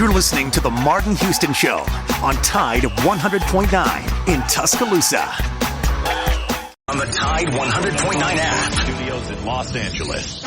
You're listening to The Martin Houston Show on Tide 100.9 in Tuscaloosa. On the Tide 100.9 app. Studios in Los Angeles.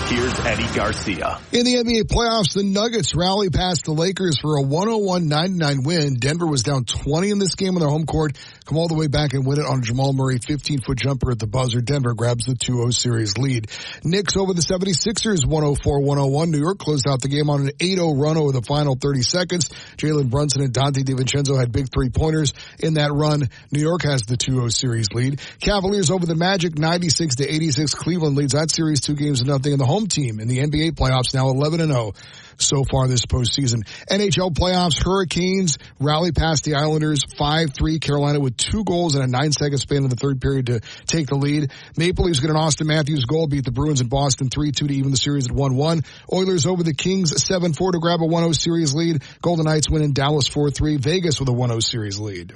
Here's Eddie Garcia. In the NBA playoffs, the Nuggets rally past the Lakers for a 101-99 win. Denver was down 20 in this game on their home court. Come all the way back and win it on a Jamal Murray 15-foot jumper at the buzzer. Denver grabs the 2-0 series lead. Knicks over the 76ers 104-101. New York closed out the game on an 8-0 run over the final 30 seconds. Jalen Brunson and Dante DiVincenzo had big three-pointers in that run. New York has the 2-0 series lead. Cavaliers over the Magic 96-86. Cleveland leads that series 2-0 in the home team in the NBA playoffs, now 11-0 so far this postseason. NHL playoffs, Hurricanes rally past the Islanders 5-3. Carolina with 2 goals in a 9-second span in the third period to take the lead. Maple Leafs get an Austin Matthews goal, beat the Bruins in Boston 3-2 to even the series at 1-1. Oilers over the Kings 7-4 to grab a 1-0 series lead. Golden Knights win in Dallas 4-3. Vegas with a 1-0 series lead.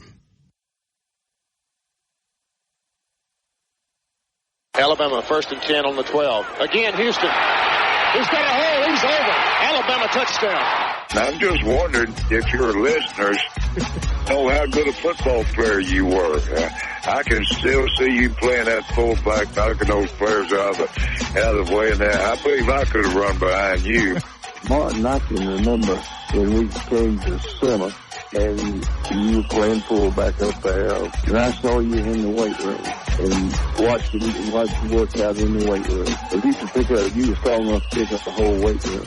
Alabama 1st and 10 on the 12. Again, Houston. He's got a hole. He's over. Alabama touchdown. I'm just wondering if your listeners know how good a football player you were. I can still see you playing that fullback, knocking those players out of the way. And I believe I could have run behind you. Martin, I can remember when we came to summer and you were playing fullback up there, and I saw you in the weight room and watched you work out in the weight room. If you could pick up, you were strong enough to pick up the whole weight room.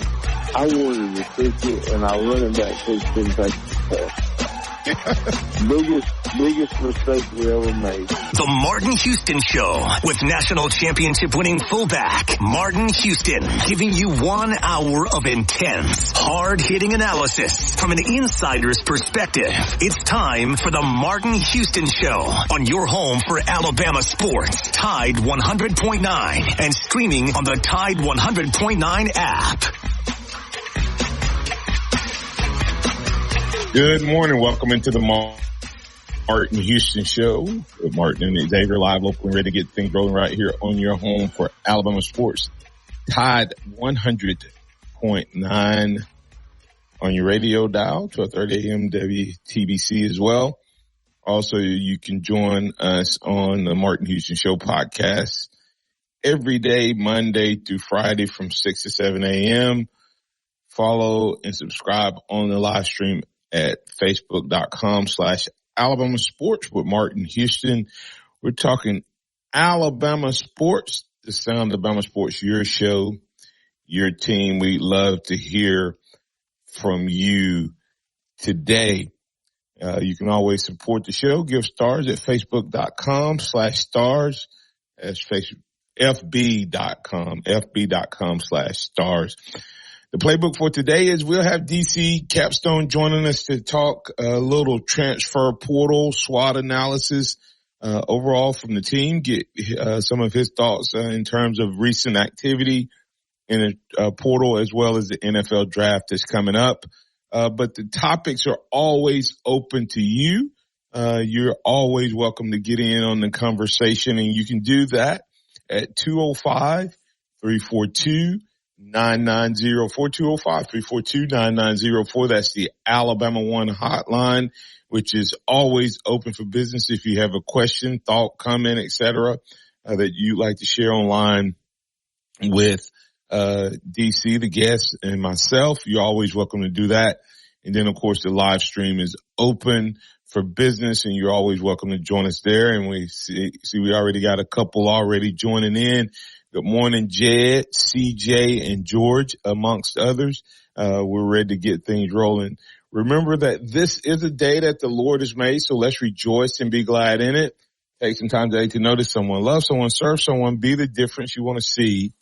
I wanted to pick you, and our running back coach didn't take the pass. biggest mistake we ever made. The Martin Houston Show with national championship winning fullback Martin Houston, giving you 1 hour of intense, hard-hitting analysis from an insider's perspective. It's time for the Martin Houston Show on your home for Alabama sports, Tide 100.9, and streaming on the Tide 100.9 app. Good morning. Welcome into the Martin Houston Show with Martin and Xavier, live, local, and ready to get things rolling right here on your home for Alabama sports. Tide 100.9 on your radio dial, 12:30 a.m. WTBC as well. Also, you can join us on the Martin Houston Show podcast every day, Monday through Friday from 6 to 7 a.m. Follow and subscribe on the live stream at facebook.com/Alabama Sports with Martin Houston. We're talking Alabama sports, the sound of Alabama sports, your show, your team. We'd love to hear from you today. You can always support the show. Give stars at facebook.com/stars. That's fb.com/stars. The playbook for today is we'll have DC Capstone joining us to talk a little transfer portal SWOT analysis overall from the team, get some of his thoughts in terms of recent activity in the portal as well as the NFL draft that's coming up. But the topics are always open to you. You're always welcome to get in on the conversation, and you can do that at 205-342-9904, 205-342-9904. That's the Alabama One hotline, which is always open for business. If you have a question, thought, comment, etc., that you'd like to share online with DC, the guest, and myself, you're always welcome to do that. And then, of course, the live stream is open for business, and you're always welcome to join us there. And we see we already got a couple already joining in. Good morning, Jed, CJ, and George, amongst others. We're ready to get things rolling. Remember that this is a day that the Lord has made, so let's rejoice and be glad in it. Take some time today to notice someone, love someone, serve someone, be the difference you want to see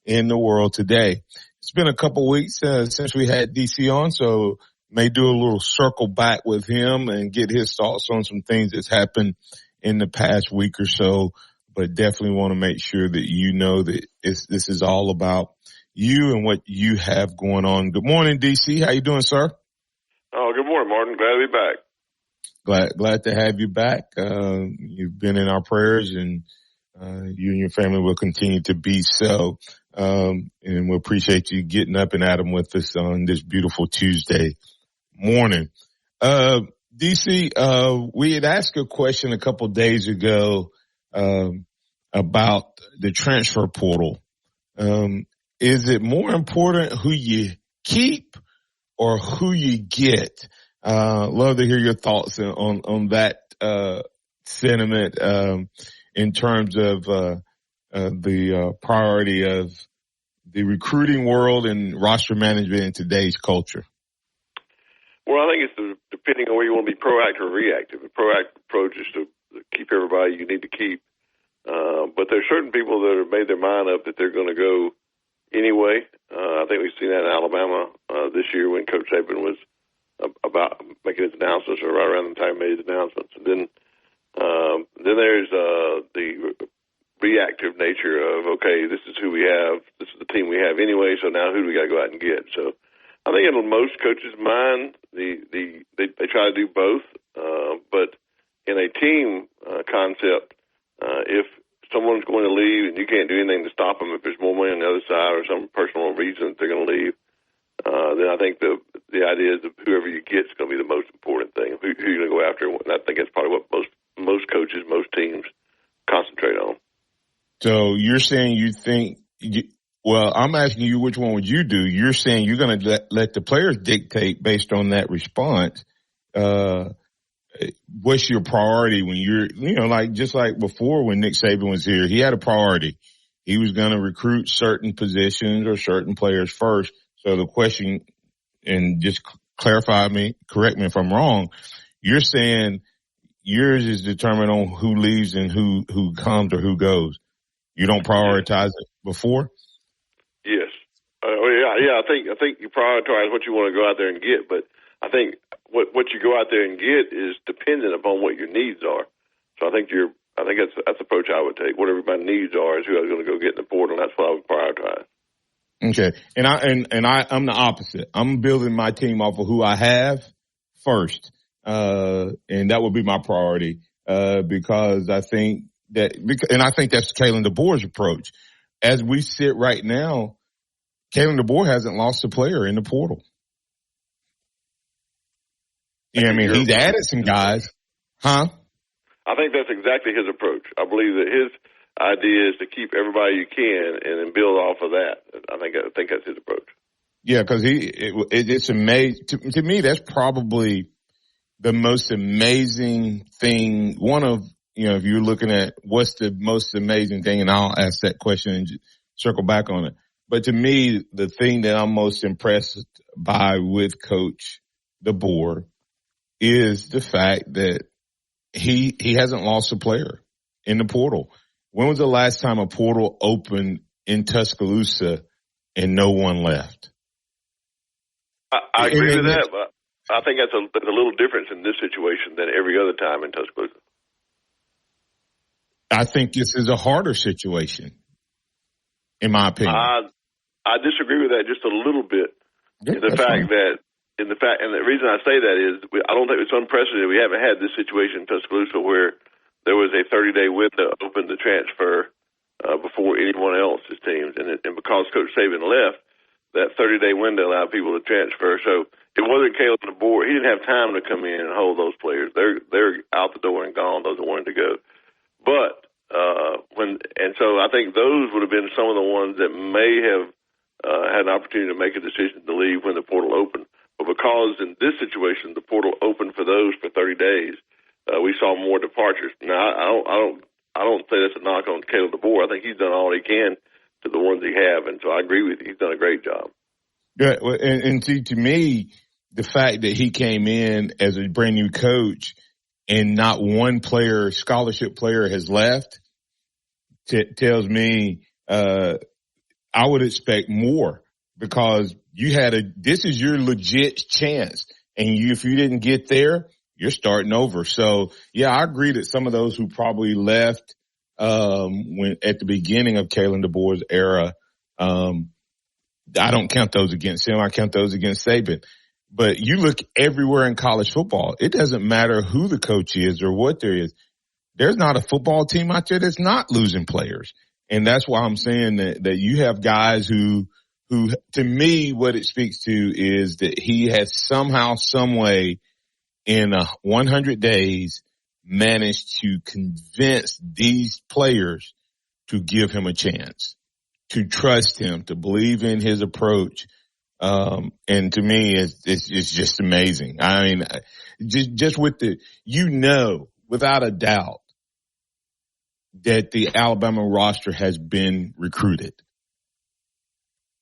in the world today. It's been a couple weeks since we had DC on, so may do a little circle back with him and get his thoughts on some things that's happened in the past week or so. But definitely want to make sure that you know that this is all about you and what you have going on. Good morning, DC. How you doing, sir? Oh, good morning, Martin. Glad to be back. Glad to have you back. You've been in our prayers, and you and your family will continue to be so. And we appreciate you getting up and at 'em with us on this beautiful Tuesday morning. DC, we had asked a question a couple days ago, about the transfer portal. Is it more important who you keep or who you get? Love to hear your thoughts on that, sentiment, in terms of, the priority of the recruiting world and roster management in today's culture. Well, I think it's depending on where you want to be proactive or reactive. The proactive approach is to keep everybody you need to keep. But there's certain people that have made their mind up that they're going to go anyway. I think we've seen that in Alabama this year when Coach Saban was about making his announcements, or right around the time he made his announcements. And then there's the reactive nature of, okay, this is who we have, this is the team we have anyway, so now who do we got to go out and get? So I think in most coaches' mind, they try to do both. But in a team concept, if someone's going to leave and you can't do anything to stop them, if there's more money on the other side or some personal reason that they're going to leave, then I think the idea is that whoever you get is going to be the most important thing. Who you're going to go after. And I think that's probably what most coaches, most teams concentrate on. So you're saying you think well, I'm asking you which one would you do? You're saying you're going to let the players dictate based on that response. What's your priority when you're, just like before when Nick Saban was here, he had a priority. He was going to recruit certain positions or certain players first. So the question, and just correct me if I'm wrong, you're saying yours is determined on who leaves and who comes or who goes. You don't prioritize it before? Yes. I think you prioritize what you want to go out there and get, but I think what you go out there and get is dependent upon what your needs are. So I think that's the approach I would take. What everybody's needs are is who I was going to go get in the portal, and that's what I would prioritize. Okay. And I'm the opposite. I'm building my team off of who I have first. And that would be my priority, because I think I think that's Kalen DeBoer's approach. As we sit right now, Kalen DeBoer hasn't lost a player in the portal. Yeah, I mean, he's added some guys. Huh? I think that's exactly his approach. I believe that his idea is to keep everybody you can and then build off of that. I think that's his approach. Yeah, because it's amazing. To me, that's probably the most amazing thing. One of, if you're looking at what's the most amazing thing, and I'll ask that question and circle back on it. But to me, the thing that I'm most impressed by with Coach DeBoer is the fact that he hasn't lost a player in the portal. When was the last time a portal opened in Tuscaloosa and no one left? I agree with that, but I think that's a little difference in this situation than every other time in Tuscaloosa. I think this is a harder situation, in my opinion. I disagree with that just a little bit. Yeah, and the reason I say that is I don't think it's unprecedented. We haven't had this situation in Tuscaloosa where there was a 30-day window open to transfer before anyone else's teams, and because Coach Saban left, that 30-day window allowed people to transfer. So it wasn't Kalen DeBoer. He didn't have time to come in and hold those players. They're out the door and gone. Those that wanted to go. But so I think those would have been some of the ones that may have had an opportunity to make a decision to leave when the portal opened. But because in this situation the portal opened for those for 30 days, we saw more departures. Now I don't say that's a knock on Caleb DeBoer. I think he's done all he can to the ones he have, and so I agree with you. He's done a great job. Yeah, and see, to me, the fact that he came in as a brand new coach and not one player, scholarship player, has left, tells me I would expect more, because this is your legit chance, and if you didn't get there, you're starting over. So yeah, I agree that some of those who probably left when at the beginning of Kalen DeBoer's era, I don't count those against him. I count those against Saban. But you look everywhere in college football, it doesn't matter who the coach is or what there is. There's not a football team out there that's not losing players. And that's why I'm saying that you have guys who, to me, what it speaks to is that he has somehow, some way in 100 days managed to convince these players to give him a chance, to trust him, to believe in his approach. And to me, it's just amazing. I mean, just with without a doubt that the Alabama roster has been recruited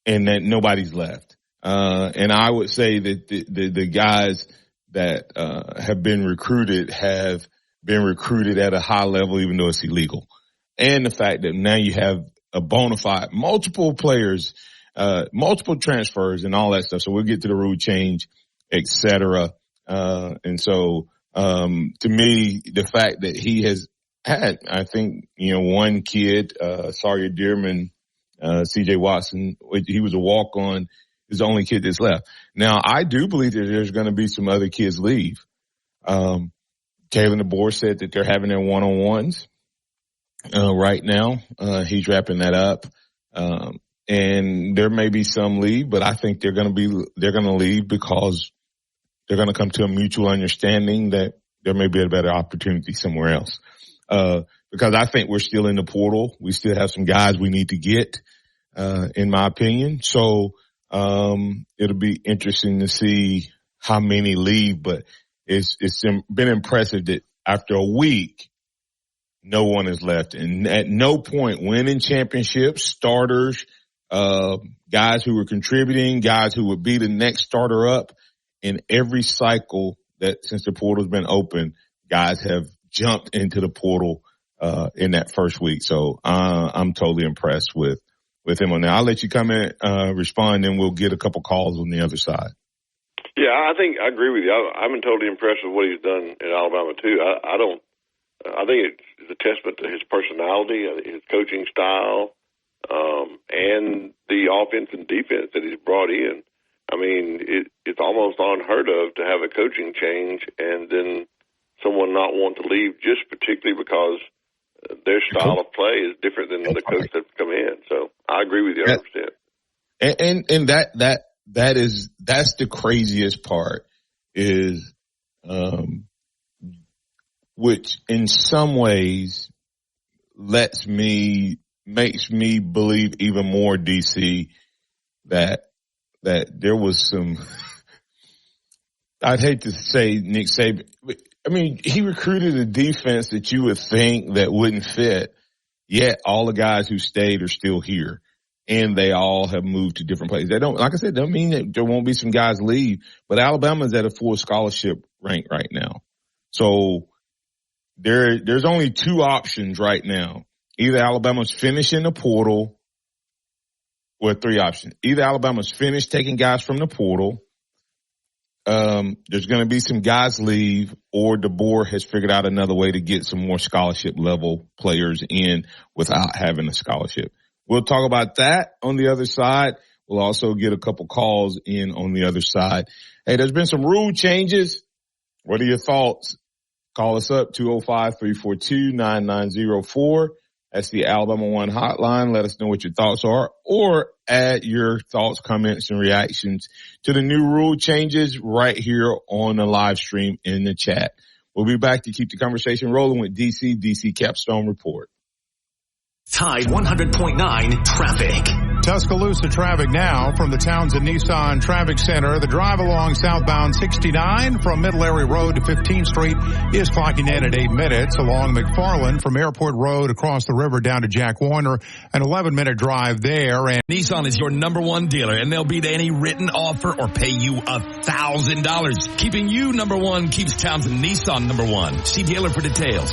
and that nobody's left. And I would say that the guys that have been recruited have been recruited at a high level, even though it's illegal. And the fact that now you have a bona fide, multiple players, multiple transfers and all that stuff. So we'll get to the rule change, et cetera. And so, to me, the fact that he has had, I think, one kid, Sawyer Dearman, CJ Watson, he was a walk-on, is the only kid that's left. Now, I do believe that there's going to be some other kids leave. Kalen DeBoer said that they're having their one-on-ones, right now. He's wrapping that up. And there may be some leave, but I think they're going to leave because they're going to come to a mutual understanding that there may be a better opportunity somewhere else. Because I think we're still in the portal. We still have some guys we need to get, in my opinion. So, it'll be interesting to see how many leave, but it's been impressive that after a week, no one is left. And at no point winning championships, starters, guys who were contributing, guys who would be the next starter up in every cycle that since the portal's been open, guys have jumped into the portal, in that first week. So, I'm totally impressed with him on that. I'll let you come in, respond, and we'll get a couple calls on the other side. Yeah, I think I agree with you. I've been totally impressed with what he's done in Alabama too. I think it's a testament to his personality, his coaching style, and the offense and defense that he's brought in. I mean, it's almost unheard of to have a coaching change and then someone not want to leave just particularly because their style of play is different than the coach that's come in. So I agree with you 100%. And that's the craziest part is, which in some ways makes me believe even more, DC, that there was some, I'd hate to say Nick Saban, I mean, he recruited a defense that you would think that wouldn't fit, yet all the guys who stayed are still here. And they all have moved to different places. They don't, like I said, don't mean that there won't be some guys leave, but Alabama's at a full scholarship rank right now. So there's only two options right now. Either Alabama's finishing the portal, or three options. Either Alabama's finished taking guys from the portal, there's going to be some guys leave, or DeBoer has figured out another way to get some more scholarship level players in without having a scholarship. We'll talk about that on the other side. We'll also get a couple calls in on the other side. Hey, there's been some rule changes. What are your thoughts? Call us up, 205-342-9904. That's the Alabama One hotline. Let us know what your thoughts are, or add your thoughts, comments, and reactions to the new rule changes right here on the live stream in the chat. We'll be back to keep the conversation rolling with DC Capstone Report. Tide 100.9 traffic. Tuscaloosa traffic now from the Townsend Nissan Traffic Center. The drive along southbound 69 from Middle Area Road to 15th Street is clocking in at 8 minutes. Along McFarland from Airport Road across the river down to Jack Warner, an 11-minute drive there. And Nissan is your number one dealer, and they'll beat any written offer or pay you $1,000. Keeping you number one keeps Townsend Nissan number one. See dealer for details.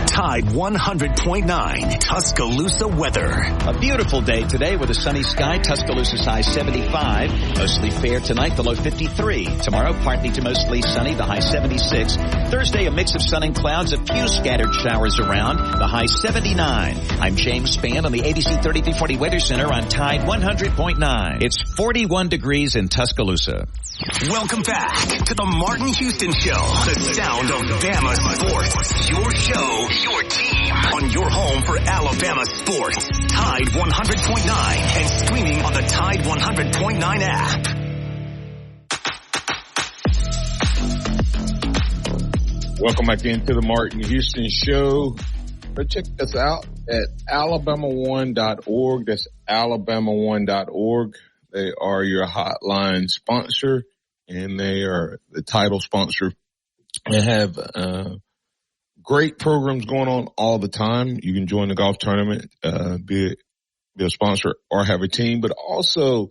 Tide 100.9 Tuscaloosa weather. A beautiful day today with a sunny sky. Tuscaloosa's high 75. Mostly fair tonight, the low 53. Tomorrow, partly to mostly sunny, the high 76. Thursday, a mix of sun and clouds, a few scattered showers around, the high 79. I'm James Spann on the ABC 3340 Weather Center on Tide 100.9. It's 41 degrees in Tuscaloosa. Welcome back to the Martin Houston Show, the sound of Bama sports. Your show your team on your home for Alabama sports. Tide 100.9 and streaming on the Tide 100.9 app. Welcome back into the Martin Houston Show. Check us out at alabama1.org. That's alabama1.org. They are your hotline sponsor, and they are the title sponsor. They have great programs going on all the time. You can join the golf tournament, be a sponsor or have a team, but also,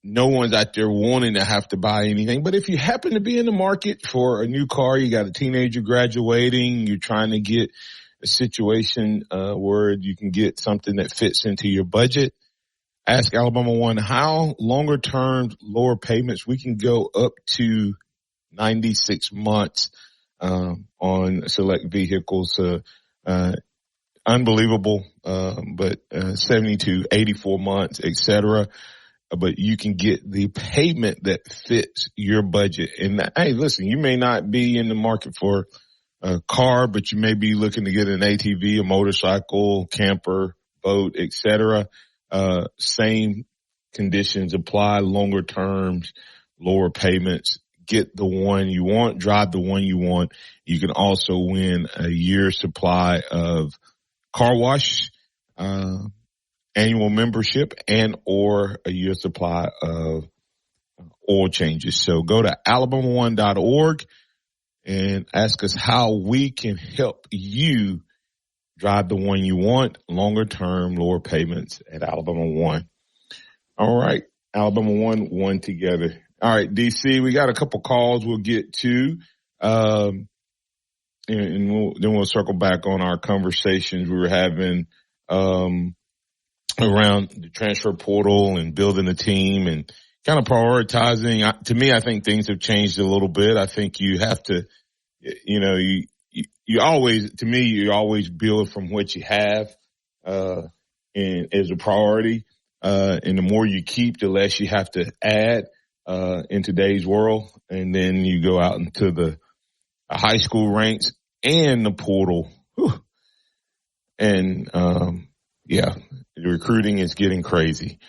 no one's out there wanting to have to buy anything. But if you happen to be in the market for a new car, you got a teenager graduating, you're trying to get a situation where you can get something that fits into your budget, ask Alabama One how longer term, lower payments. We can go up to 96 months on select vehicles. Unbelievable, but 72, 84 months, etc. But you can get the payment that fits your budget. And hey, listen, you may not be in the market for a car, but you may be looking to get an ATV, a motorcycle, camper, boat, etc. Same conditions apply, longer terms, lower payments. Get the one you want, drive the one you want. You can also win a year's supply of car wash, annual membership, and or a year supply of oil changes. So go to alabama1.org and ask us how we can help you drive the one you want, longer term, lower payments at Alabama One. All right, Alabama One together. All right, DC, we got a couple calls we'll get to, and then we'll circle back on our conversations we were having around the transfer portal and building a team and kind of prioritizing. To me, I think things have changed a little bit. I think you have to, you always build from what you have, and as a priority. And the more you keep, the less you have to add, in today's world. And then you go out into the high school ranks and the portal. Whew. And, the recruiting is getting crazy.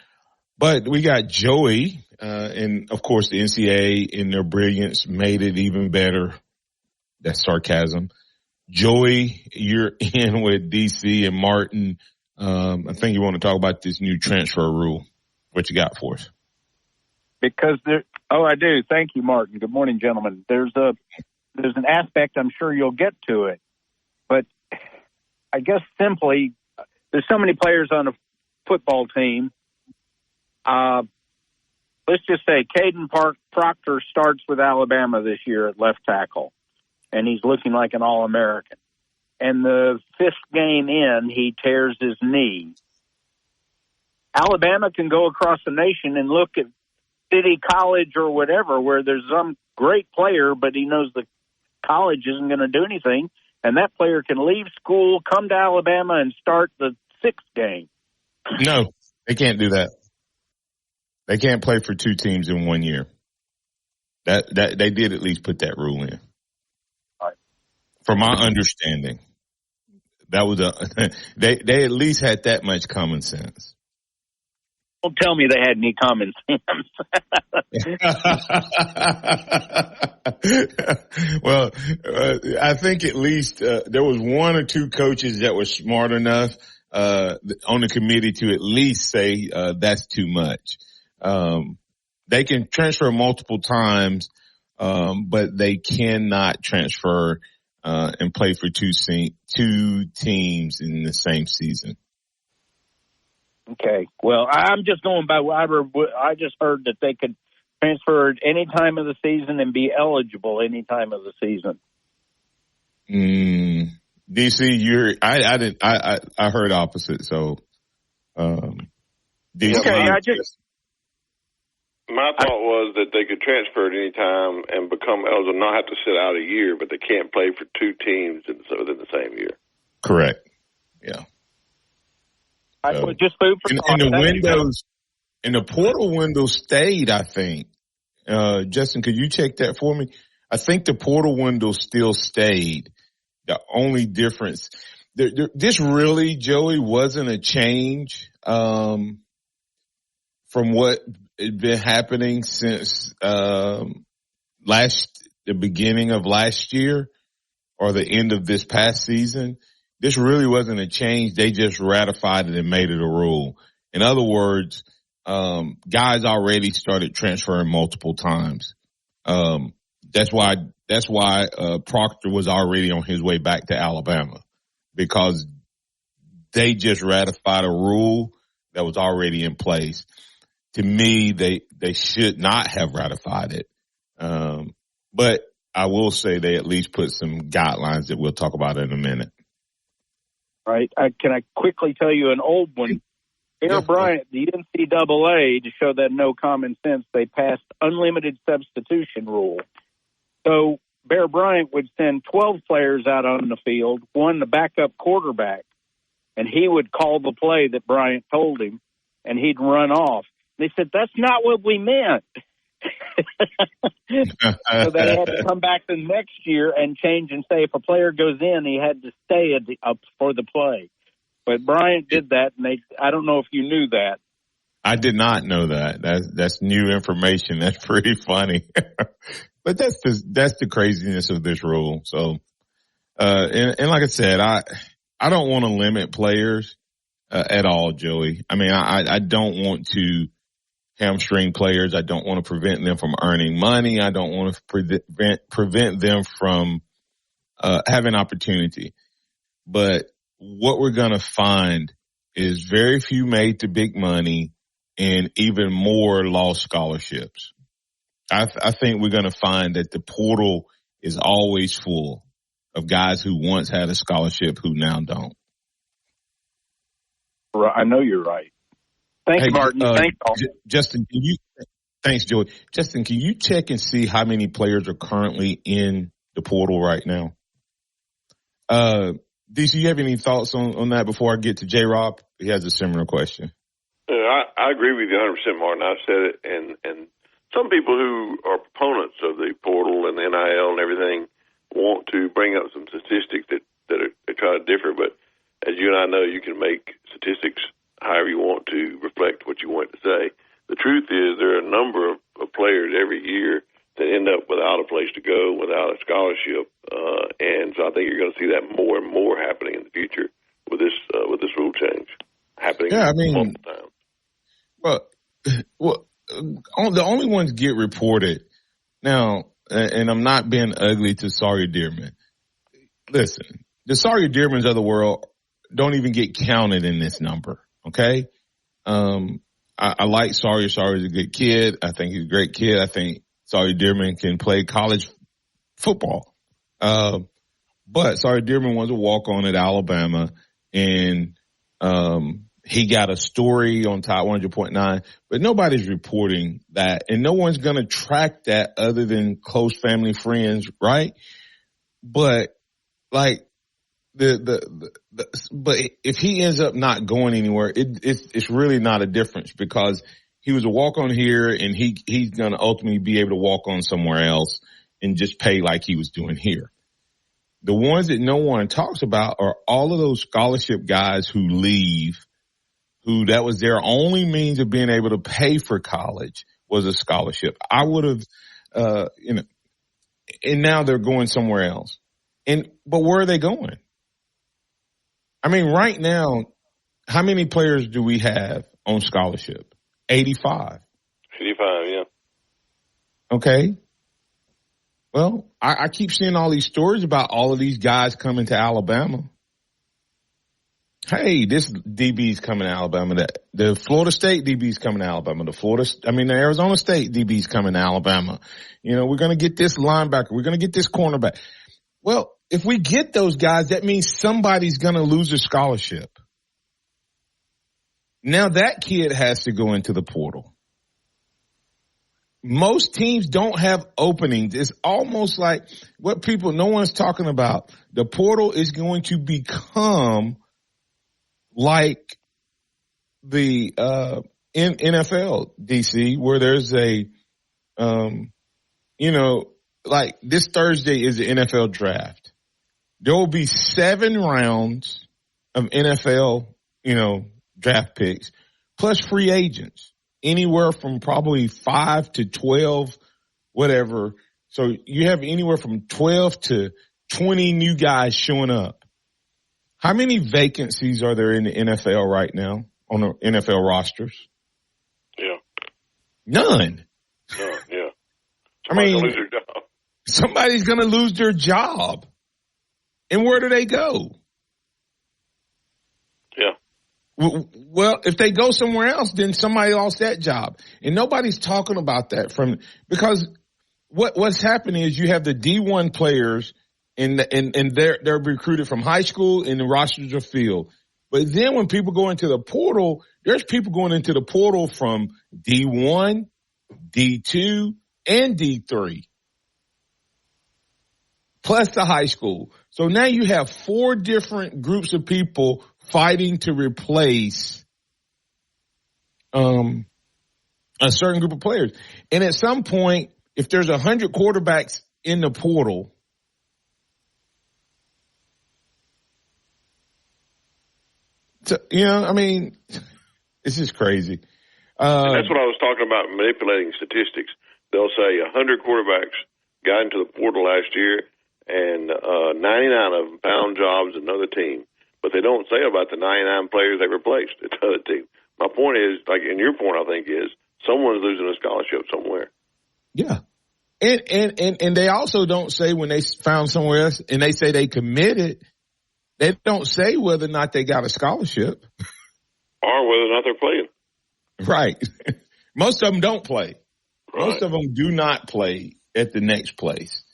But we got Joey, and of course the NCAA in their brilliance made it even better. That's sarcasm. Joey, you're in with DC and Martin. I think you want to talk about this new transfer rule. What you got for us? I do. Thank you, Martin. Good morning, gentlemen. There's an aspect, I'm sure you'll get to it, but I guess simply there's so many players on a football team. Let's just say Caden Proctor starts with Alabama this year at left tackle, and he's looking like an All-American. And the fifth game in, he tears his knee. Alabama can go across the nation and look at City College or whatever where there's some great player, but he knows the college isn't going to do anything, and that player can leave school, come to Alabama, and start the sixth game. No, they can't do that. They can't play for two teams in 1 year. That they did at least put that rule in. All right. From my understanding, that was they at least had that much common sense. Don't tell me they had any common sense. Well, I think at least there was one or two coaches that were smart enough on the committee to at least say that's too much. They can transfer multiple times, but they cannot transfer and play for two teams in the same season. Okay. Well, I'm just going by what I just heard that they could transfer at any time of the season and be eligible any time of the season. DC, I heard opposite. So, DC, okay. My thought was that they could transfer at any time and become eligible, not have to sit out a year, but they can't play for two teams within the same year. Correct. Yeah. I would just move for and the portal window stayed, I think. Justin, could you check that for me? I think the portal window still stayed. The only difference, this really, Joey, wasn't a change from what had been happening since the beginning of last year or the end of this past season. This really wasn't a change. They just ratified it and made it a rule. In other words, guys already started transferring multiple times. That's why Proctor was already on his way back to Alabama, because they just ratified a rule that was already in place. To me, they should not have ratified it. But I will say they at least put some guidelines that we'll talk about in a minute. Right. Can I quickly tell you an old one? Bear Bryant, the NCAA, to show that no common sense, they passed unlimited substitution rule. So Bear Bryant would send 12 players out on the field, one the backup quarterback, and he would call the play that Bryant told him, and he'd run off. They said, that's not what we meant. So they had to come back the next year and change and say if a player goes in, he had to stay up for the play. But Bryant did that, and I don't know if you knew that. I did not know that. That's new information. That's pretty funny. But that's the craziness of this rule. So, and like I said, I don't want to limit players at all, Joey. I mean, I don't want to hamstring players. I don't want to prevent them from earning money. I don't want to prevent them from having opportunity. But what we're going to find is very few made to big money and even more lost scholarships. I think we're going to find that the portal is always full of guys who once had a scholarship who now don't. I know you're right. Thank you, Martin. Thank you. Justin, thanks, Joey. Justin, can you check and see how many players are currently in the portal right now? DC, you have any thoughts on that before I get to J-Rob? He has a similar question. I agree with you 100%, Martin. I've said it, and some people who are proponents of the portal and the NIL and everything want to bring up some statistics that are try to differ, but as you and I know, you can make statistics however you want to reflect what you want to say. The truth is there are a number of players every year that end up without a place to go, without a scholarship, and so I think you're going to see that more and more happening in the future with this rule change happening. Yeah, I mean, multiple times. Well, the only ones get reported now, and I'm not being ugly to Sawyer Dearman. Listen, the Sawyer Dearmans of the world don't even get counted in this number. Okay. I like Sawyer. Sawyer's a good kid. I think he's a great kid. I think Sawyer Dearman can play college football. But Sawyer Dearman was a walk-on at Alabama, and he got a story on Top 100.9, but nobody's reporting that, and no one's going to track that other than close family friends, right? But like but if he ends up not going anywhere, it's really not a difference, because he was a walk-on here, and he's going to ultimately be able to walk on somewhere else and just pay like he was doing here. The ones that no one talks about are all of those scholarship guys who leave, who that was their only means of being able to pay for college was a scholarship. I would have, and now they're going somewhere else. But where are they going? I mean, right now, how many players do we have on scholarship? 85. 85, yeah. Okay. Well, I keep seeing all these stories about all of these guys coming to Alabama. Hey, this DB's coming to Alabama. The Florida State DB's coming to Alabama. The Arizona State DB's coming to Alabama. You know, we're going to get this linebacker. We're going to get this cornerback. Well, if we get those guys, that means somebody's going to lose a scholarship. Now that kid has to go into the portal. Most teams don't have openings. It's almost like what no one's talking about. The portal is going to become like the NFL, DC, where there's like this Thursday is the NFL draft. there will be 7 rounds of NFL, draft picks, plus free agents, anywhere from probably 5 to 12, whatever. So you have anywhere from 12 to 20 new guys showing up. How many vacancies are there in the NFL right now on the NFL rosters? Yeah. None. Yeah. Somebody's going to lose their job. And where do they go? Yeah. Well, if they go somewhere else, then somebody lost that job. And nobody's talking about that because what's happening is you have the D1 players and they're recruited from high school and the rosters are filled. But then when people go into the portal, there's people going into the portal from D1, D2, and D3. Plus the high school. So now you have 4 different groups of people fighting to replace a certain group of players. And at some point, if there's 100 quarterbacks in the portal, this is crazy. And that's what I was talking about, manipulating statistics. They'll say 100 quarterbacks got into the portal last year, and 99 of them found jobs at another team. But they don't say about the 99 players they replaced at the other team. My point is, and your point, I think, is someone's losing a scholarship somewhere. Yeah. And they also don't say when they found somewhere else and they say they committed, they don't say whether or not they got a scholarship. Or whether or not they're playing. Right. Most of them don't play. Right. Most of them do not play at the next place.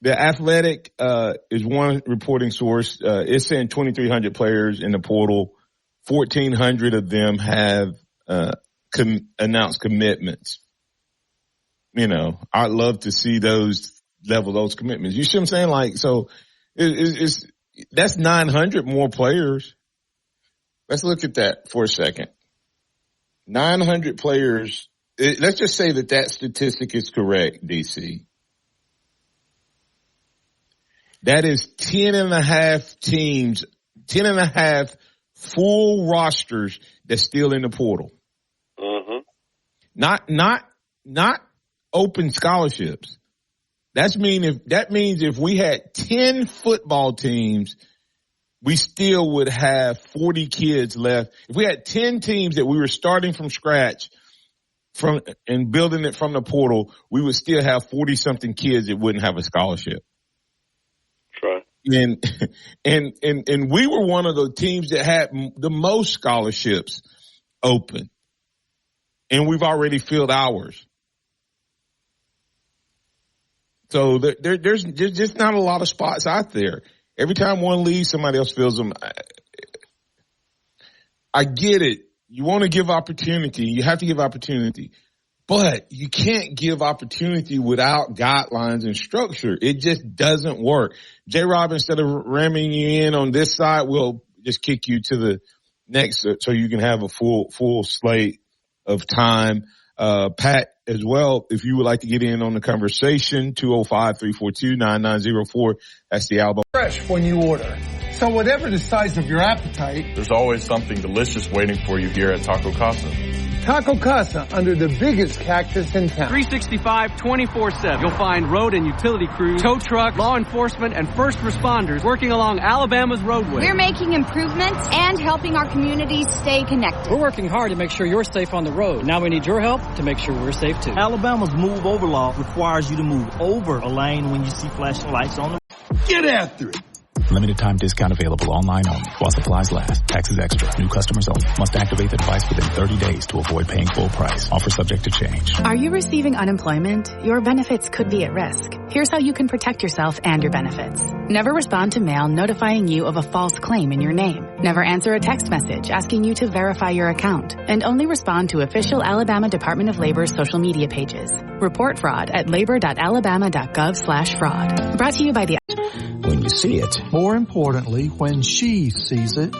The Athletic is one reporting source. It's saying 2,300 players in the portal. 1,400 of them have announced commitments. I'd love to see those commitments. You see what I'm saying? That's 900 more players. Let's look at that for a second. 900 players. Let's just say that statistic is correct, DC. That is 10.5 teams, 10.5 full rosters that's still in the portal. Mm-hmm. Not open scholarships. That means if we had 10 football teams, we still would have 40 kids left. If we had 10 teams that we were starting from scratch and building it from the portal, we would still have 40 something kids that wouldn't have a scholarship. Right. And we were one of the teams that had the most scholarships open, and we've already filled ours. So there's just not a lot of spots out there. Every time one leaves, somebody else fills them. I get it. You want to give opportunity. You have to give opportunity. But you can't give opportunity without guidelines and structure. It just doesn't work. J-Rob, instead of ramming you in on this side, we'll just kick you to the next so you can have a full slate of time. Pat, as well, if you would like to get in on the conversation, 205-342-9904. That's the Alabama. Fresh when you order. So whatever the size of your appetite, there's always something delicious waiting for you here at Taco Casa. Taco Casa, under the biggest cactus in town. 365, 24/7. You'll find road and utility crews, tow trucks, law enforcement, and first responders working along Alabama's roadway. We're making improvements and helping our communities stay connected. We're working hard to make sure you're safe on the road. Now we need your help to make sure we're safe too. Alabama's move over law requires you to move over a lane when you see flashing lights on the road. Get after it. Limited time discount available online only while supplies last. Taxes extra. New customers only. Must activate the device within 30 days to avoid paying full price. Offer subject to change. Are you receiving unemployment? Your benefits could be at risk. Here's how you can protect yourself and your benefits. Never respond to mail notifying you of a false claim in your name. Never answer a text message asking you to verify your account. And only respond to official Alabama Department of Labor's social media pages. Report fraud at labor.alabama.gov/fraud. Brought to you by the... When you see it. More importantly, when she sees it.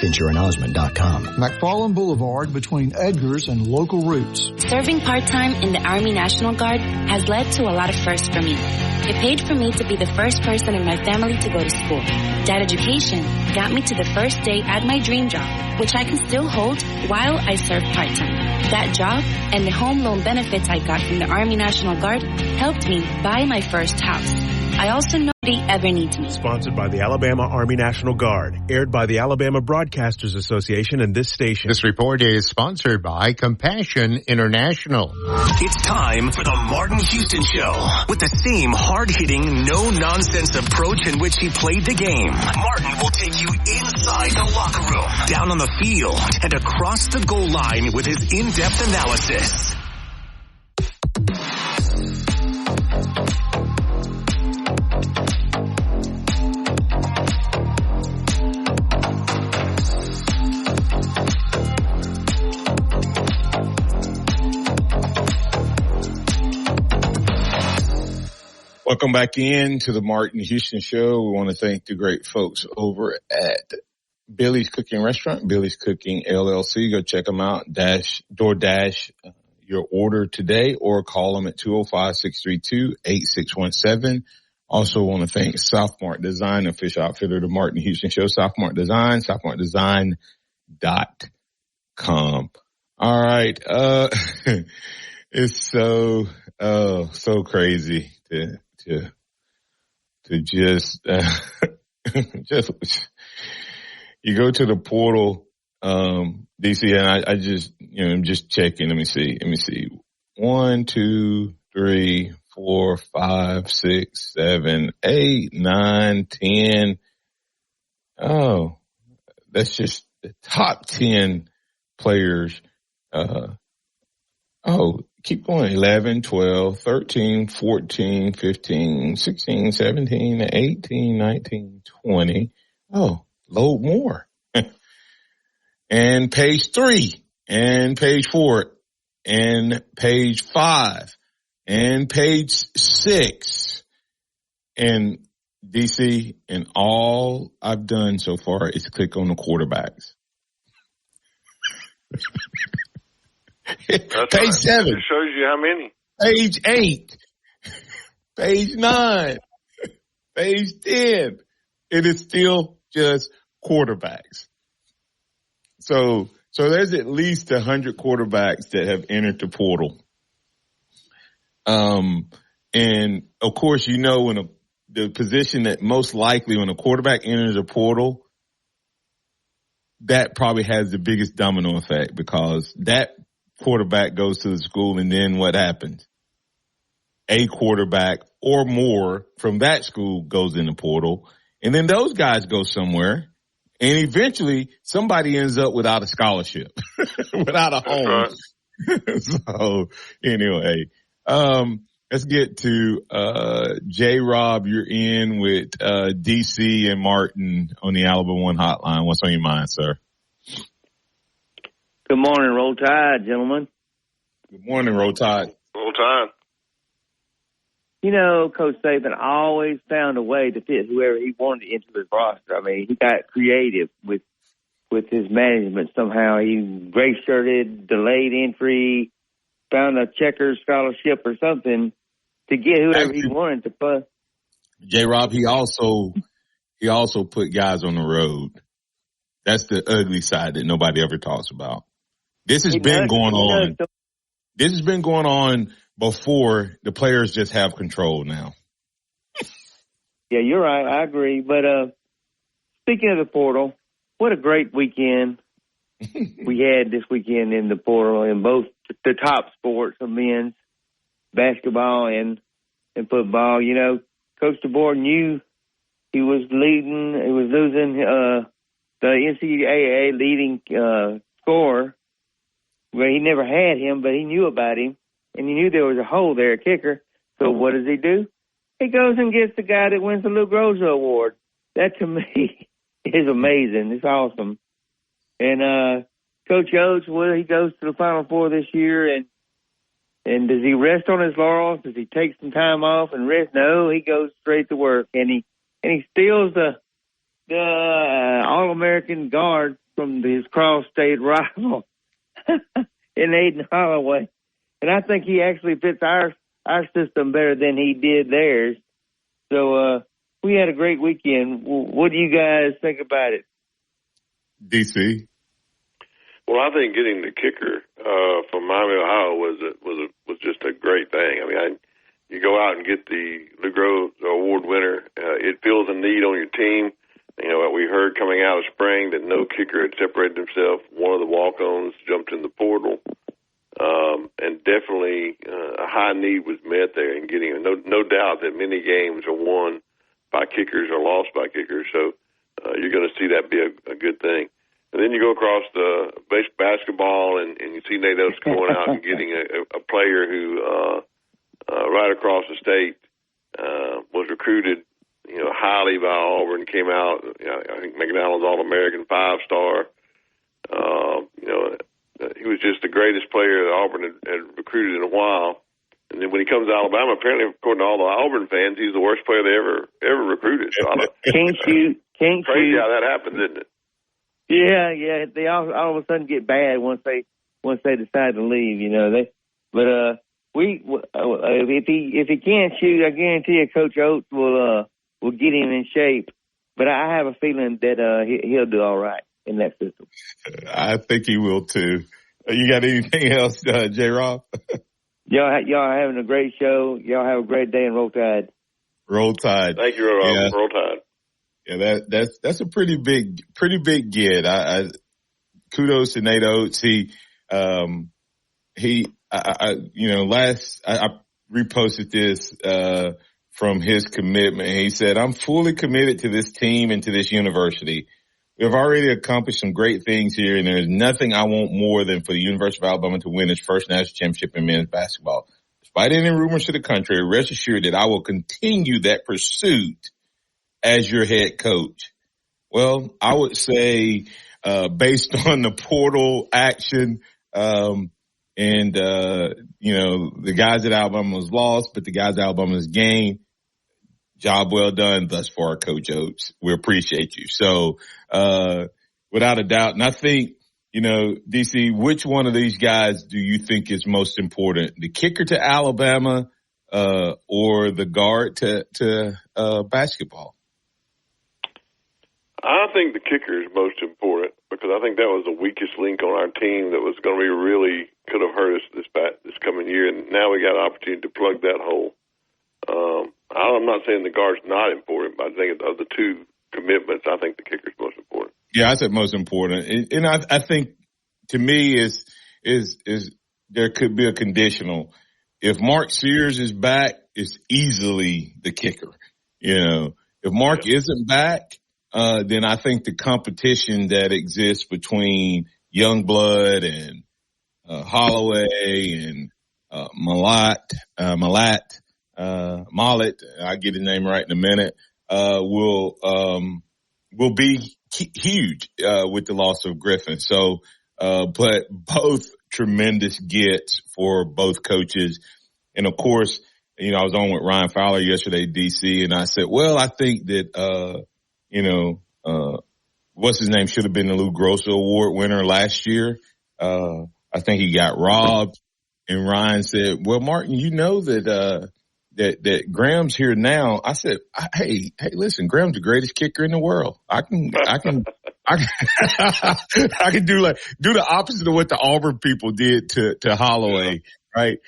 VenturaAcknowledgement.com. McFarland Boulevard between Edgar's and Local Roots. Serving part-time in the Army National Guard has led to a lot of firsts for me. It paid for me to be the first person in my family to go to school. That education got me to the first day at my dream job, which I can still hold while I serve part-time. That job and the home loan benefits I got from the Army National Guard helped me buy my first house. I also know nobody ever needs me. Sponsored by the Alabama Army National Guard. Aired by the Alabama Broadcasters Association and this station. This report is sponsored by Compassion International. It's time for the Martin Houston Show. With the same hard-hitting, no-nonsense approach in which he played the game, Martin will take you inside the locker room, down on the field, and across the goal line with his in-depth analysis. Welcome back in to the Martin Houston Show. We want to thank the great folks over at Billy's Cooking Restaurant, Billy's Cooking LLC. Go check them out. DoorDash your order today or call them at 205-632-8617. Also want to thank Southmark Design, official outfitter of the Martin Houston Show. Southmark Design, southmarkdesign.com. All right. It's so crazy to just you go to the portal, DC, and I just, I'm just checking. Let me see. 1, 2, 3, 4, 5, 6, 7, 8, 9, 10. Oh, that's just the top 10 players. Keep going. 11, 12, 13, 14, 15, 16, 17, 18, 19, 20. Oh, load more. And page 3 and page 4 and page 5 and page 6. And DC, and all I've done so far is click on the quarterbacks. Page 7. It shows you how many. Page 8. Page 9. Page 10. It is still just quarterbacks. So there's at least 100 quarterbacks that have entered the portal. And of course, when the position that most likely when a quarterback enters a portal, that probably has the biggest domino effect because that quarterback goes to the school, and then what happens? A quarterback or more from that school goes in the portal, and then those guys go somewhere, and eventually somebody ends up without a scholarship, without a home. Right. So anyway, let's get to J-Rob. You're in with DC and Martin on the Alabama One Hotline. What's on your mind, sir? Good morning, Roll Tide, gentlemen. Good morning, Roll Tide. Roll Tide. Coach Saban always found a way to fit whoever he wanted into his roster. I mean, he got creative with his management somehow. He gray-shirted, delayed entry, found a checker scholarship or something to get whoever he wanted to put. J-Rob, he also put guys on the road. That's the ugly side that nobody ever talks about. This has been going on. This has been going on before. The players just have control now. Yeah, you're right. I agree. But speaking of the portal, what a great weekend we had this weekend in the portal in both the top sports of men's basketball and football. Coach DeBoer knew he was losing the NCAA leading scorer. Well, he never had him, but he knew about him, and he knew there was a hole there, a kicker. So what does he do? He goes and gets the guy that wins the Lou Groza Award. That, to me, is amazing. It's awesome. And Coach Oates, he goes to the Final Four this year, and does he rest on his laurels? Does he take some time off and rest? No, he goes straight to work, and he steals the All-American guard from his cross-state rival in Aiden Holloway. And I think he actually fits our system better than he did theirs. So we had a great weekend. What do you guys think about it? DC? Well, I think getting the kicker from Miami, Ohio was just a great thing. I mean, you go out and get the Lou Groves Award winner. It fills a need on your team. You know, we heard coming out of spring that no kicker had separated himself. One of the walk-ons jumped in the portal. And definitely a high need was met there in getting him. No doubt that many games are won by kickers or lost by kickers. So you're going to see that be a good thing. And then you go across the basketball and you see Nate Oates going out and getting a player who right across the state was recruited, you know, highly by Auburn, came out, you know, I think McDonald's All-American 5-star. You know, he was just the greatest player that Auburn had recruited in a while. And then when he comes to Alabama, apparently, according to all the Auburn fans, he's the worst player they ever recruited. So Can't shoot. Crazy how that happens, isn't it? Yeah. They all of a sudden get bad once they decide to leave. You know if he can't shoot, I guarantee you, Coach Oates will get him in shape. But I have a feeling that he'll do all right in that system. I think he will too. You got anything else, J-Rob? Y'all having a great show. Y'all have a great day in Roll Tide. Roll Tide. Thank you, Rob. Yeah. Roll Tide. Yeah, that's a pretty big get. I kudos to Nate Oates. I reposted this from his commitment. He said, "I'm fully committed to this team and to this university. We have already accomplished some great things here, and there's nothing I want more than for the University of Alabama to win its first national championship in men's basketball. Despite any rumors to the contrary, rest assured that I will continue that pursuit as your head coach." Well, I would say, based on the portal action, the guys at Alabama was lost, but the guys at Alabama's gained. Job well done thus far, Coach Oates. We appreciate you. So, without a doubt, and I think, DC, which one of these guys do you think is most important? The kicker to Alabama, or the guard to basketball? I think the kicker is most important because I think that was the weakest link on our team that was going to be really could have hurt us this coming year, and now we got an opportunity to plug that hole. I'm not saying the guard's not important, but I think of the two commitments, I think the kicker's most important. Yeah, I said most important, and I think to me is there could be a conditional. If Mark Sears is back, it's easily the kicker. If Mark isn't back, then I think the competition that exists between Youngblood and Holloway and Mallet, I'll get his name right in a minute, will be huge with the loss of Griffin. So, but both tremendous gets for both coaches. And of course, I was on with Ryan Fowler yesterday, DC, and I said, well, I think that, what's his name should have been the Lou Grosso Award winner last year. I think he got robbed. And Ryan said, well, Martin, that Graham's here now. I said, hey, listen, Graham's the greatest kicker in the world. I can do the opposite of what the Auburn people did to Holloway. Right.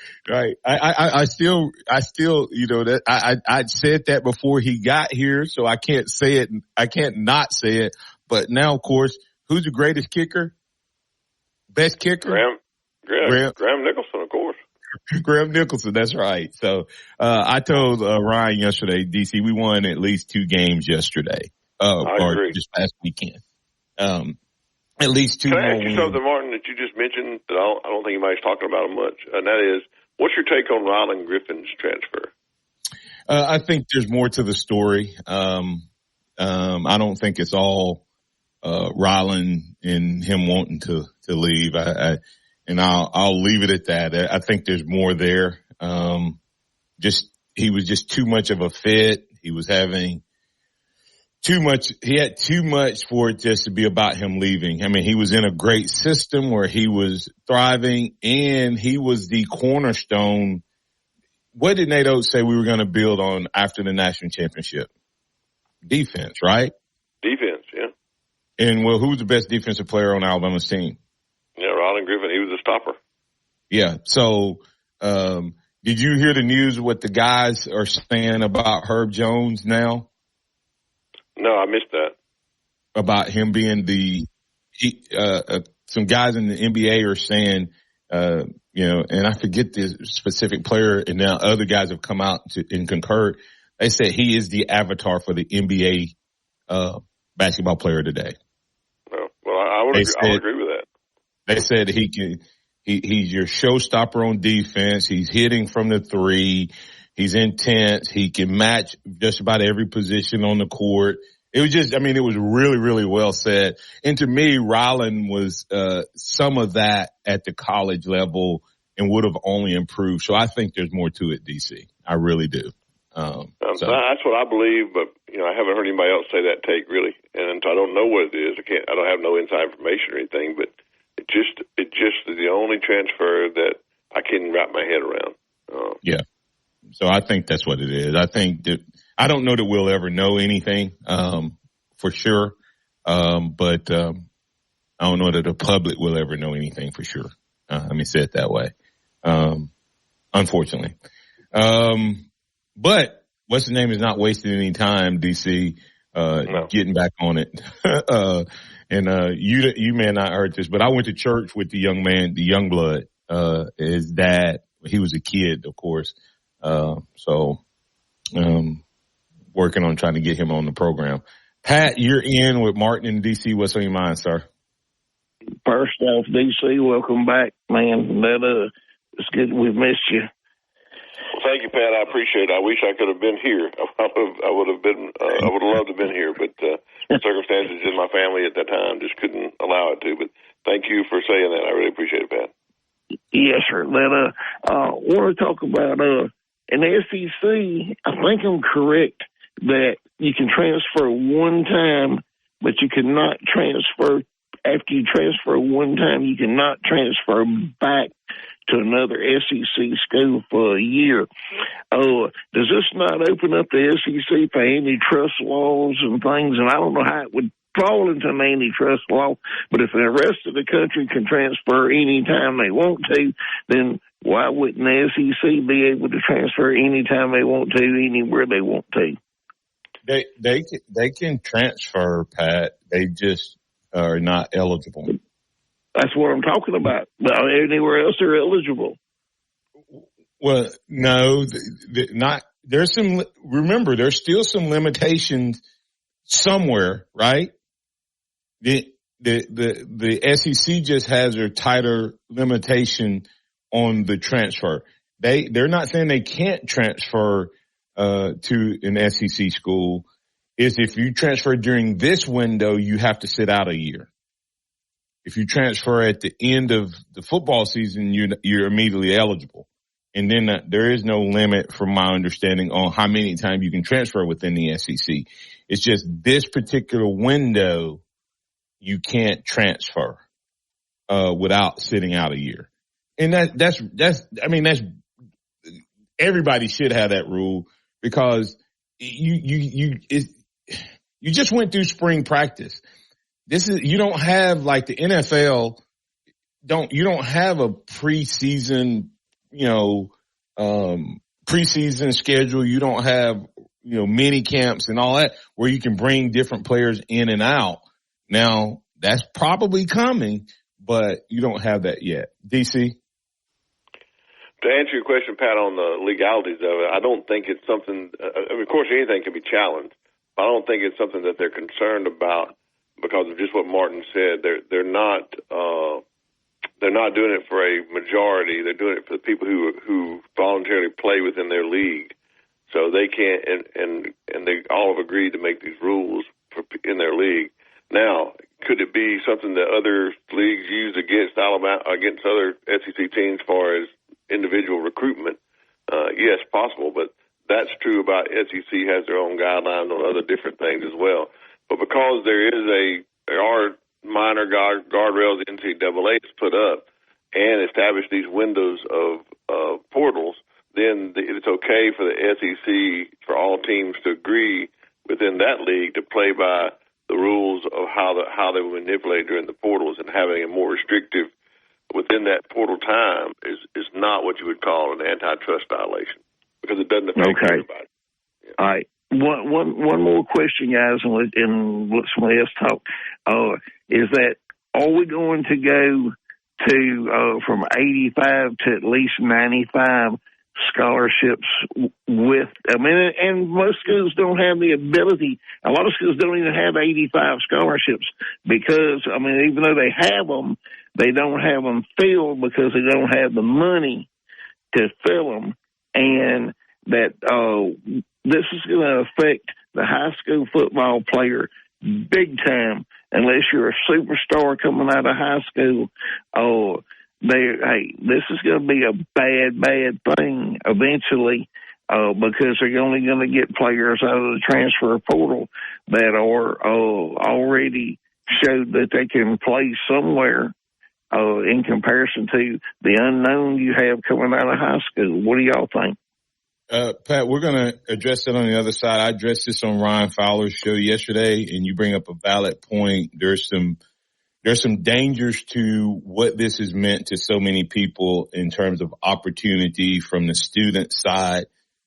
I still, that I said that before he got here, so I can't say it. I can't not say it. But now, of course, who's the greatest kicker? Best kicker? Graham Nicholson, of course. Graham Nicholson, that's right. So, I told Ryan yesterday, DC, we won at least 2 games yesterday, or this past weekend. At least 2 more. Can I ask you something, Martin, that you just mentioned that I don't think anybody's talking about much, and that is, what's your take on Rylan Griffin's transfer? I think there's more to the story. I don't think it's all Rylan and him wanting to leave. I'll leave it at that. I think there's more there. He was just too much of a fit. He was having He had too much for it just to be about him leaving. I mean, he was in a great system where he was thriving, and he was the cornerstone. What did Nate Oates say we were going to build on after the national championship? Defense, right? Defense, yeah. And, well, who's the best defensive player on Alabama's team? Yeah, Ryland Griffin. He was a stopper. Yeah. So, did you hear the news what the guys are saying about Herb Jones now? No, I missed that. About him being some guys in the NBA are saying, and I forget the specific player, and now other guys have come out and concurred. They said he is the avatar for the NBA basketball player today. Well, I would agree with that. They said he's your showstopper on defense. He's hitting from the three. He's intense. He can match just about every position on the court. It was it was really, really well said. And to me, Ryland was some of that at the college level and would have only improved. So I think there's more to it, DC. I really do. That's what I believe, but I haven't heard anybody else say that take really, and so I don't know what it is. I don't have no inside information or anything, but it just is the only transfer that I can wrap my head around. Yeah. So I think that's what it is. I don't know that we'll ever know anything, for sure. But I don't know that the public will ever know anything for sure. Let me say it that way. Unfortunately. But what's the name is not wasting any time, DC, getting back on it. You may not heard this, but I went to church with the young man, the young blood, his dad. He was a kid, of course. Working on trying to get him on the program. Pat, you're in with Martin and DC. What's on your mind, sir? First off, DC, welcome back, man. It's good we've missed you. Well, thank you, Pat. I appreciate it. I wish I could have been here. I would have loved to have been here, but circumstances in my family at that time just couldn't allow it to. But thank you for saying that. I really appreciate it, Pat. Yes, sir. I want to talk about in the SEC. I think I'm correct that you can transfer one time, but you cannot transfer after you transfer one time. You cannot transfer back to another SEC school for a year. Does this not open up the SEC for antitrust laws and things? And I don't know how it would fall into an antitrust law, but if the rest of the country can transfer anytime they want to, then why wouldn't the SEC be able to transfer anytime they want to, anywhere they want to? They can transfer, Pat. They just are not eligible. That's what I'm talking about. Anywhere else they're eligible. Well, no, not. There's some. Remember, there's still some limitations somewhere, right? The SEC just has a tighter limitation on the transfer. They're not saying they can't transfer to an SEC school. Is if you transfer during this window, you have to sit out a year. If you transfer at the end of the football season, you're immediately eligible. And then there is no limit, from my understanding, on how many times you can transfer within the SEC. It's just this particular window you can't transfer without sitting out a year. And that's everybody should have that rule, because you just went through spring practice. You don't have, like the NFL, you don't have a preseason, preseason schedule. You don't have, mini camps and all that where you can bring different players in and out. Now that's probably coming, but you don't have that yet. DC? To answer your question, Pat, on the legalities of it, I don't think it's something, of course anything can be challenged, but I don't think it's something that they're concerned about because of just what Martin said. They're not doing it for a majority. They're doing it for the people who voluntarily play within their league. So they can't, and they all have agreed to make these rules in their league. Now, could it be something that other leagues use against Alabama, against other SEC teams as far as individual recruitment? Yes, possible, but That's true about SEC has their own guidelines on other different things as well. But because there are minor guardrails the NCAA has put up and established these windows of portals, then it's okay for the SEC, for all teams to agree within that league to play by the rules of how they will manipulate during the portals, and having a more restrictive within that portal time is not what you would call an antitrust violation, because it doesn't affect everybody. Yeah. All right. One more question, guys, and let somebody else talk. Is that, are we going to go to from 85 to at least 95 scholarships with, and most schools don't have the ability, a lot of schools don't even have 85 scholarships because, even though they have them, they don't have them filled because they don't have the money to fill them, and that this is going to affect the high school football player big time unless you're a superstar coming out of high school. This is going to be a bad thing eventually because they're only going to get players out of the transfer portal that are already showed that they can play somewhere in comparison to the unknown you have coming out of high school. What do y'all think? Pat, we're going to address that on the other side. I addressed this on Ryan Fowler's show yesterday, and you bring up a valid point. There's some dangers to what this has meant to so many people in terms of opportunity from the student side,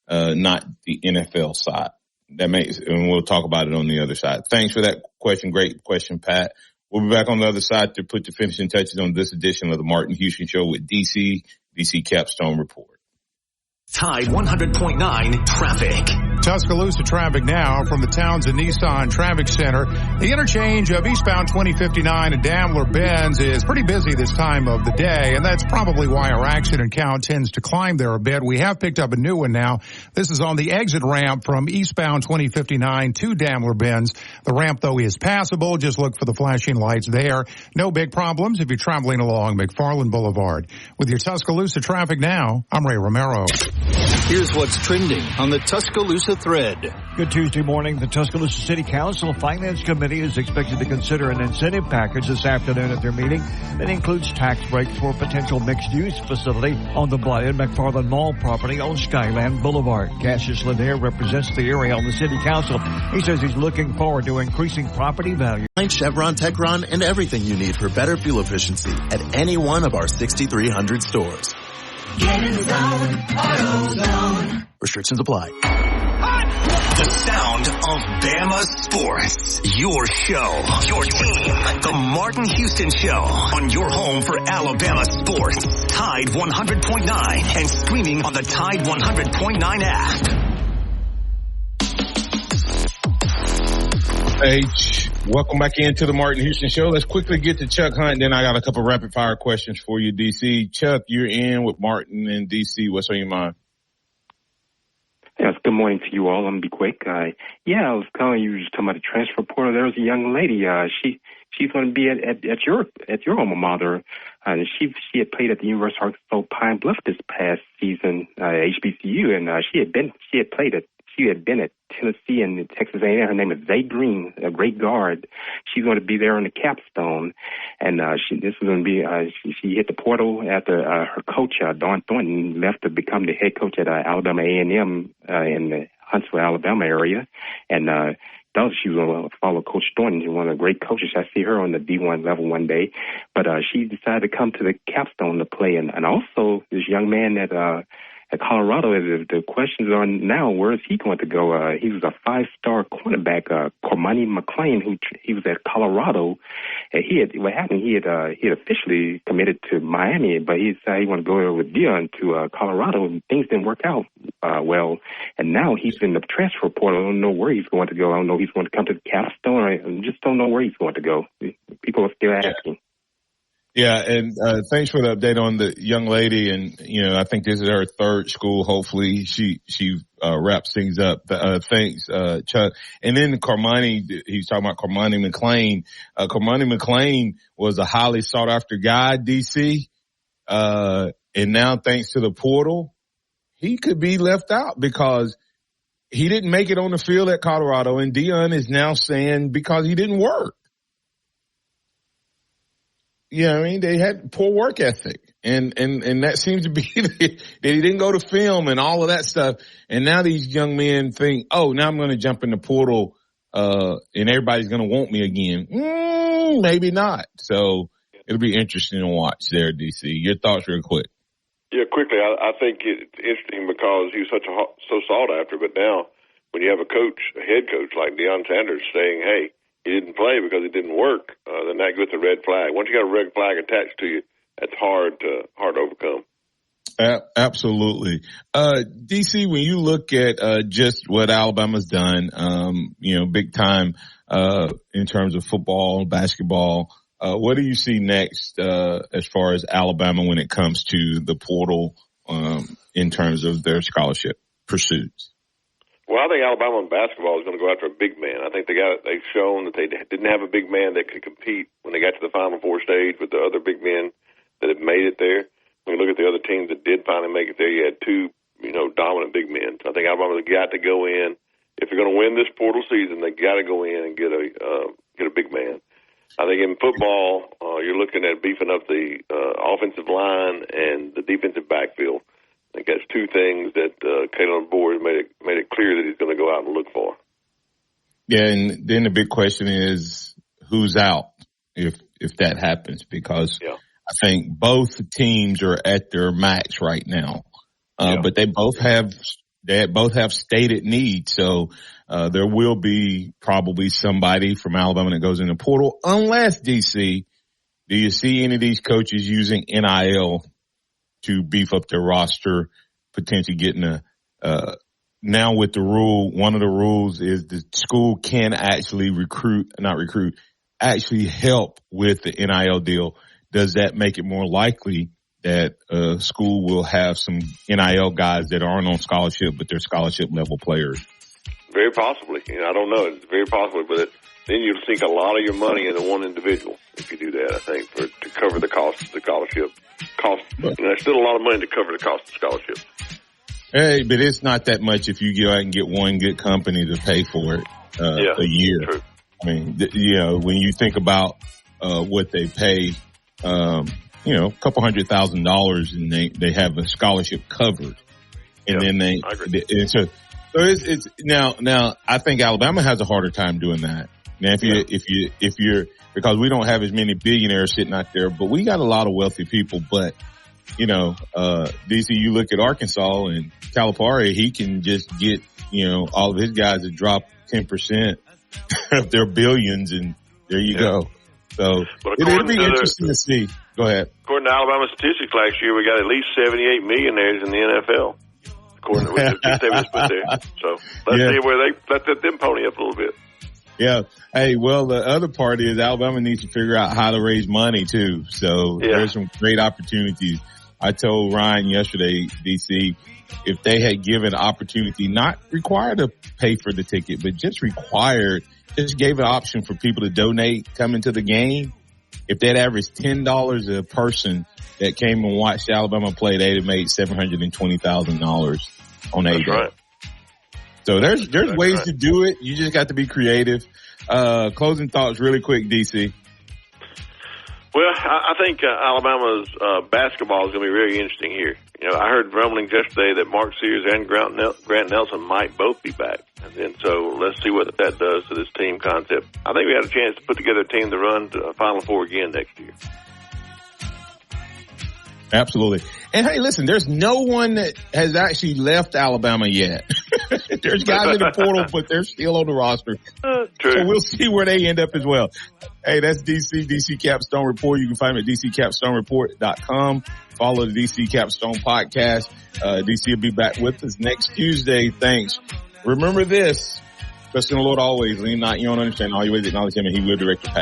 not the NFL side. And we'll talk about it on the other side. Thanks for that question. Great question, Pat. We'll be back on the other side to put the finishing touches on this edition of the Martin Houston Show with DC Capstone Report. Tide 100.9 traffic. Tuscaloosa traffic now from the Townsend Nissan Traffic Center. The interchange of eastbound 2059 and Daimler-Benz is pretty busy this time of the day, and that's probably why our accident count tends to climb there a bit. We have picked up a new one now. This is on the exit ramp from eastbound 2059 to Daimler-Benz. The ramp, though, is passable. Just look for the flashing lights there. No big problems if you're traveling along McFarland Boulevard. With your Tuscaloosa traffic now, I'm Ray Romero. Here's what's trending on the Tuscaloosa Thread. Good Tuesday morning. The Tuscaloosa City Council Finance Committee is expected to consider an incentive package this afternoon at their meeting that includes tax breaks for a potential mixed-use facility on the blighted McFarland Mall property on Skyland Boulevard. Cassius Lanier represents the area on the City Council. He says he's looking forward to increasing property value. Find Chevron, Techron, and everything you need for better fuel efficiency at any one of our 6,300 stores. Get in the zone, AutoZone. Restrictions apply. The sound of Bama sports. Your show, your team. The Martin Houston Show on your home for Alabama sports. Tide 100.9 and streaming on the Tide 100.9 app. Hey, welcome back into the Martin Houston Show. Let's quickly get to Chuck Hunt, then I got a couple rapid fire questions for you, DC. Chuck, you're in with Martin and DC. What's on your mind? Yes, good morning to you all. I'm going to be quick. I was calling you just talking about the transfer portal. There was a young lady. She's going to be at your alma mater. She had played at the University of Arkansas Pine Bluff this past season, HBCU, and she had been at Tennessee and Texas A&M. Her name is Zay Green, a great guard. She's going to be there on the capstone, and she hit the portal after her coach Dawn Thornton left to become the head coach at Alabama A&M in the Huntsville, Alabama area, and thought she was going to follow Coach Thornton, one of the great coaches. I see her on the D1 level one day, but she decided to come to the capstone to play, and also this young man at Colorado, the questions are now, where is he going to go? He was a 5-star cornerback, Cormani McClain, he was at Colorado. And he had officially committed to Miami, but he decided he wanted to go over with Dion to Colorado, and things didn't work out well. And now he's in the transfer portal. I don't know where he's going to go. I don't know if he's going to come to the capstone. I just don't know where he's going to go. People are still asking. Yeah, and thanks for the update on the young lady. And, I think this is her third school. Hopefully she wraps things up. Thanks, Chuck. And then Cormani, he's talking about Cormani McClain. Cormani McClain was a highly sought after guy, DC. And now thanks to the portal, he could be left out because he didn't make it on the field at Colorado, and Deion is now saying because he didn't work. You know what I mean? They had poor work ethic. And that seems to be that he didn't go to film and all of that stuff. And now these young men think, oh, now I'm going to jump in the portal, and everybody's going to want me again. Maybe not. So it'll be interesting to watch there, DC. Your thoughts real quick. Yeah, quickly. I think it's interesting because he was so sought after, but now when you have a head coach like Deion Sanders saying, hey, he didn't play because it didn't work, then that gets a red flag. Once you got a red flag attached to you, that's hard to overcome. Absolutely. DC, when you look at just what Alabama's done, big time in terms of football, basketball, what do you see next as far as Alabama when it comes to the portal in terms of their scholarship pursuits? Well, I think Alabama in basketball is going to go after a big man. I think they've shown that they didn't have a big man that could compete when they got to the Final Four stage with the other big men that have made it there. When you look at the other teams that did finally make it there, you had two, dominant big men. So I think Alabama's got to go in. If you're going to win this portal season, they got to go in and get a big man. I think in football, you're looking at beefing up the offensive line and the defensive backfield. I think that's two things that Kalen DeBoer has made it clear that he's going to go out and look for. Yeah, and then the big question is who's out if that happens, because I think both teams are at their max right now, but they both have stated needs. So there will be probably somebody from Alabama that goes in the portal, unless DC. Do you see any of these coaches using NIL to beef up their roster, potentially getting now with the rule, one of the rules is the school can actually actually help with the NIL deal. Does that make it more likely that a school will have some NIL guys that aren't on scholarship, but they're scholarship level players? Very possibly. I don't know. It's very possible, but then you'll sink a lot of your money into one individual if you do that, I think, to cover the cost of the scholarship. There's still a lot of money to cover the cost of scholarship. Hey, but it's not that much if you go out and get one good company to pay for it a year. True. I mean, when you think about what they pay, a couple $100,000 and they have a scholarship covered, and then so it's now I think Alabama has a harder time doing that. Now, if you're because we don't have as many billionaires sitting out there, but we got a lot of wealthy people. But DC, you look at Arkansas and Calipari, he can just get all of his guys to drop 10% of their billions, and there you go. So it'll be interesting to see. Go ahead. According to Alabama statistics last year, we got at least 78 millionaires in the NFL. According to what they put there. So let's see where they let them pony up a little bit. Yeah. Hey, well, the other part is Alabama needs to figure out how to raise money too. So there's some great opportunities. I told Ryan yesterday, DC, if they had given opportunity, not required to pay for the ticket, but just gave an option for people to donate coming to the game. If they'd averaged $10 a person that came and watched Alabama play, they'd have made $720,000 on a day. Right. So there's ways to do it. You just got to be creative. Closing thoughts really quick, DC. Well, I think Alabama's basketball is going to be very interesting here. I heard rumblings yesterday that Mark Sears and Grant Nelson might both be back. And so let's see what that does to this team concept. I think we had a chance to put together a team to run to a Final Four again next year. Absolutely. And hey, listen, there's no one that has actually left Alabama yet. There's guys in the portal, but they're still on the roster. True. So we'll see where they end up as well. Hey, that's DC Capstone Report. You can find me at DCCapstoneReport.com. Follow the DC Capstone podcast. DC will be back with us next Tuesday. Thanks. Remember this, trust in the Lord always, lean not your own understanding, all your ways acknowledge him, and he will direct your path.